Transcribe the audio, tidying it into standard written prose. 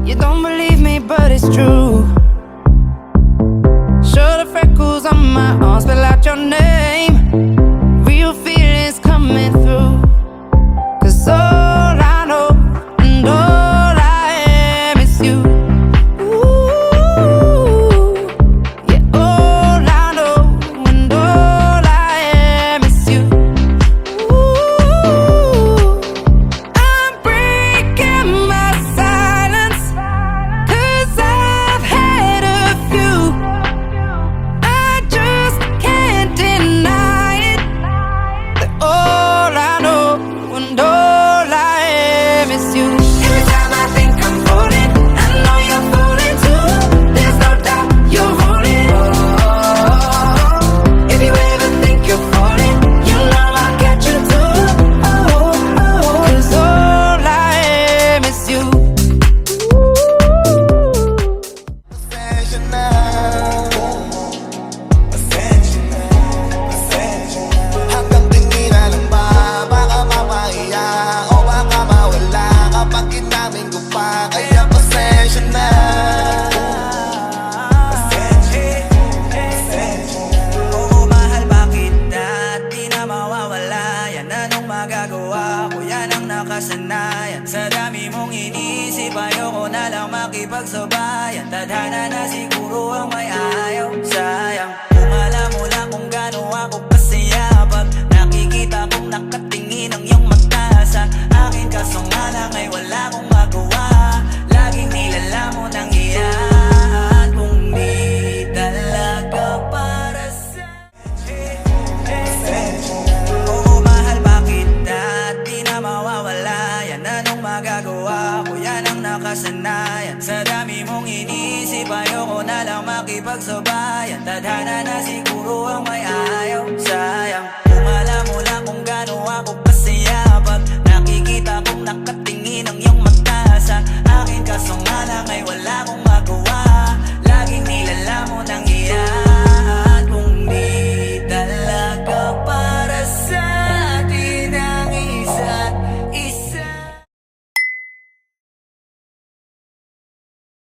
You don't believe me, but it's true. Show the freckles on my arm, spell out your name. Real feelings coming through. 'Cause all I know and all I am is you. Ooh, yeah, all I know and all I am is you. Ooh, I'm breaking my silence, 'cause I've had a few. I just can't deny it, that all I know and all I am is you. Every time I think I'm falling, I know you're falling too. There's no doubt you're falling. Oh, if you ever think you're falling, you know I'll catch you too. Oh, 'cause all I am is you. Pasensya na. Pasensya na. Pasensya na. Hanggang tingin lang ba? Baka mamaya o baka mawala kapag inamin ko pa. Kaya pasensya na. Pasensya. Pasensya na. Oo, mahal, bakit na di na mawawala? Yan anong magagawa ko, yan ang nakasanayan. Sa dami mong inisip, ayoko na lang makipagsabayan. Tadhana na siguro ang may ayaw. Sayang, kung alam mo lang kung gaano ako kasaya pag nakikita kong nakatingin ang iyong mata sa akin. Kaso nga lang ay wala akong magawa. Laging nilalamon ang iyan kung di talaga para sa oo, mahal, bakit na di na mawawala? Yan anong magagawa ko, yan ang nakasanayan. Sa dami mong inisip, ayoko na lang makipagsabayan. Tadhana na siguro ang may